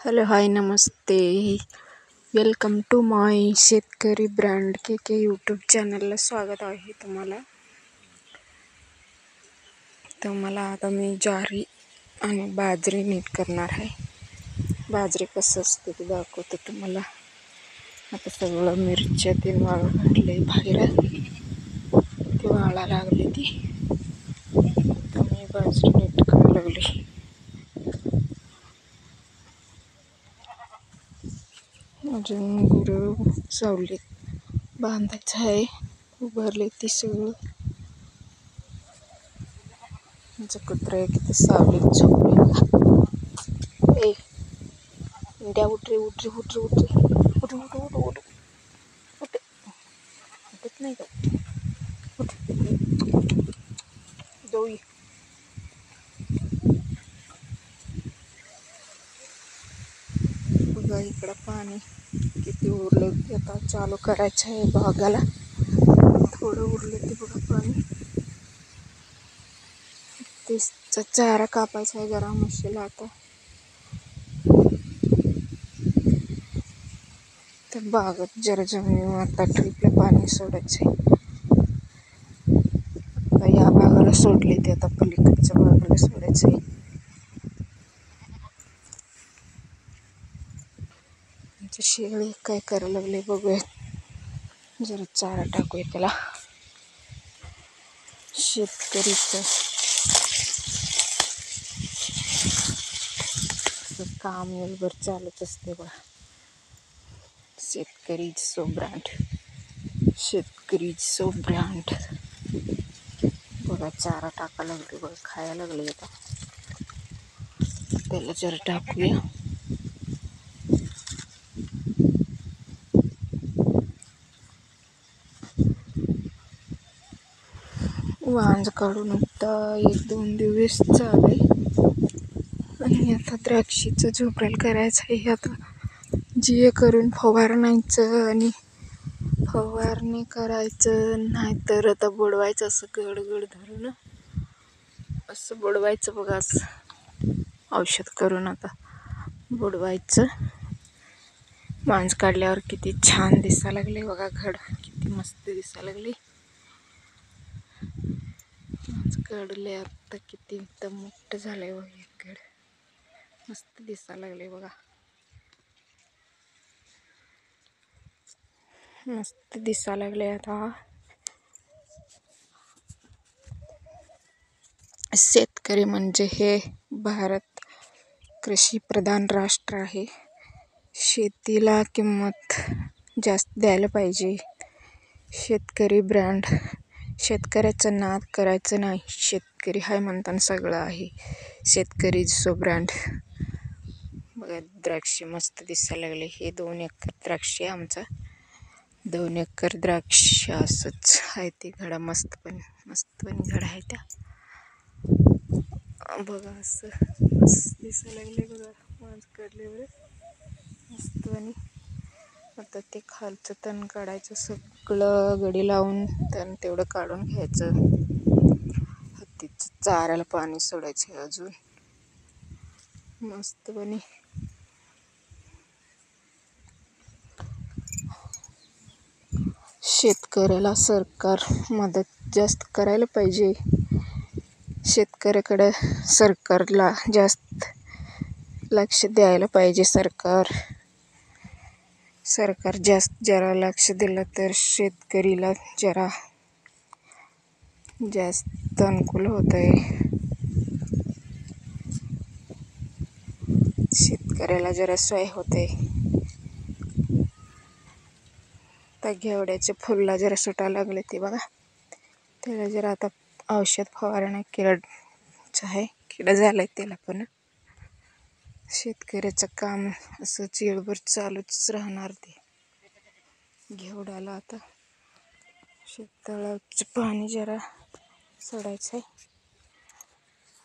Hello hi नमस्ते. Welcome to my शेतकरी brand के YouTube चॅनलला स्वागत आहे तुम्हाला आता मी ज्वारी आणि बाजरी नीट करणार आहे. बाजरी कसं असते ते दाखवते तुम्हाला. आता सगळं मिरच्या ते वाळू घातले बाहेर, ती वाळा लागली. ती आता मी बाजरी नीट करायला लागली. अजून गुरं सावलीत बांधायचं आहे. उभारले ती सगळं. आमचं कुत्रं आहे किती सावलीत झोपले. इंडिया उठरे उठरे उठरे उठरे उठ उठ उठ उठ उठ उठत नाही का? उठ जाऊ. बघा इकडं पाणी किती उरलं. आता चालू करायचं आहे बागाला. थोडं उरलं ते बघा पाणी. तेच चारा कापायचा आहे जरा म्हशीला. आता तर बागत जरा जमीन आता ट्रीपला पाणी सोडायचं आहे. आता या बागाला सोडले ते आता पलीकडच्या बागाला सोडायचं आहे. आमचे शेळी काय करायला लागले बघूया. जरा चारा टाकूया त्याला. शेतकरीचं काम वेळभर चालूच असते बघा. शेतकरी सो ब्रँड बघा. चारा टाकायला लागले बघा. खायला लागले. आता त्याला जरा टाकूया. वांज काढून आता 1-2 दिवस झाले. आणि आता द्राक्षीचं झोपडायला करायचं आहे. आता जिये करून फवारणायचं आणि फवारणी करायचं. नाहीतर आता बुडवायचं. असं गडगड धरून असं बुडवायचं बघा. असं औषध करून आता बुडवायचं. मांज काढल्यावर किती छान दिसायला लागले बघा. घड किती मस्त दिसायला लागले. मांज काढले आता किती एकदम मोठं झालंय बघा. एक घड मस्त दिसायला लागले बघा. मस्त दिसायला लागले. आता शेतकरी म्हणजे हे भारत कृषी प्रधान राष्ट्र आहे. शेतीला किंमत जास्त द्यायला पाहिजे. शेतकरी ब्रँड. शेतकऱ्याचं नाद करायचं नाही. शेतकरी हाय म्हणताना सगळं आहे. शेतकरी सो ब्रँड बघा. द्राक्ष मस्त दिसायला लागले. हे 2 एकर द्राक्ष आहे आमचा. 2 एकर द्राक्ष असंच आहे. ते घडा मस्त पण घडा आहे त्या बघा. असं दिसायला लागले बघा. मांज काढल्यावर मस्त. आणि आता ते खालचं तण काढायचं. सगळं गडी लावून तण तेवढं काढून घ्यायचं. हत्तीचं चाऱ्याला पाणी सोडायचं अजून मस्तपणे. शेतकऱ्याला सरकार मदत जास्त करायला पाहिजे. शेतकऱ्याकडे सरकारला जास्त लक्ष द्यायला पाहिजे. सरकार जास्त जरा लक्ष दिलं तर शेतकरीला जरा जास्त अनुकूल होतंय. शेतकऱ्याला जरा सोय होते. आता घेवड्याचे फुलला जरा सुटायला लागले ते बघा. त्याला जरा आता औषध फवारणं किडाचं आहे. किडा झालाय त्याला पण. शेतकऱ्याचं काम असं चिळभर चालूच राहणार. ते घेवड्याला आता शेततळ्याचं पाणी जरा सोडायचं आहे.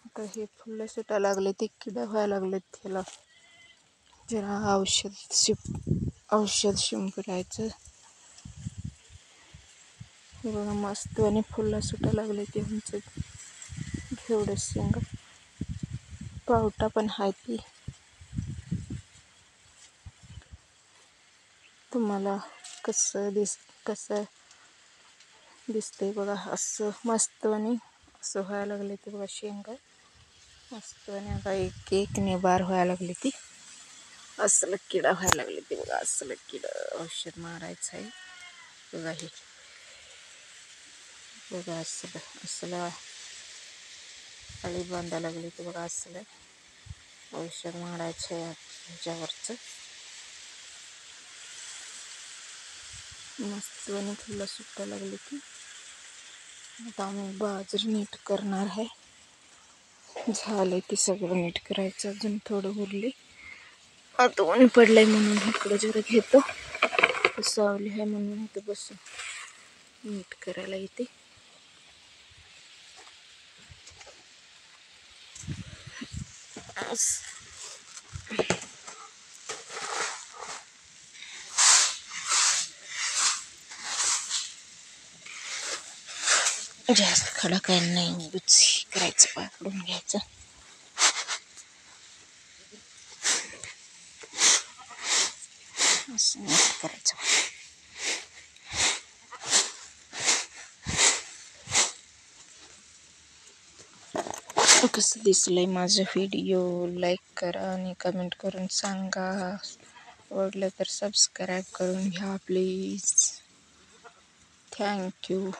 आता हे फुलं सुटायला लागले. ते किडा व्हायला लागले. त्याला जरा औषध शिंपडायचं. हे बघा मस्त. आणि फुलं सुटायला लागले. ते आमचं घेवडं शेंगा पावटा पण आहे. ती तुम्हाला कसं दिसतंय बघा. असं मस्त आणि असं व्हायला लागले ते बघा. शेंगा मस्त आणि आता एक एक निबार व्हायला लागली ती. असलं किडा व्हायला लागले ते बघा. असलं किडं औषध मारायचं आहे बघा. हे बघा असलं खाली बांधायला लागले ते बघा. असलं औषध मारायचं आहे ह्याच्यावरचं. मस्त आणि फुलं सुटायला लागली ती. आता आम्ही बाजरी नीट करणार आहे. झालंय ती सगळं नीट करायचं. अजून थोडं उरले. आता ऊन पडलंय म्हणून इकडं जरा घेतो. सावली आहे म्हणून इथं बसून नीट करायला येते. जास्त खडा काय नाही, उगीच करायचं, पाकडून घ्यायचं. असं नीट करायचं. कसं दिसलंय माझं व्हिडिओ लाईक करा आणि कमेंट करून सांगा. आवडलं तर सबस्क्राईब करून घ्या प्लीज. थँक्यू.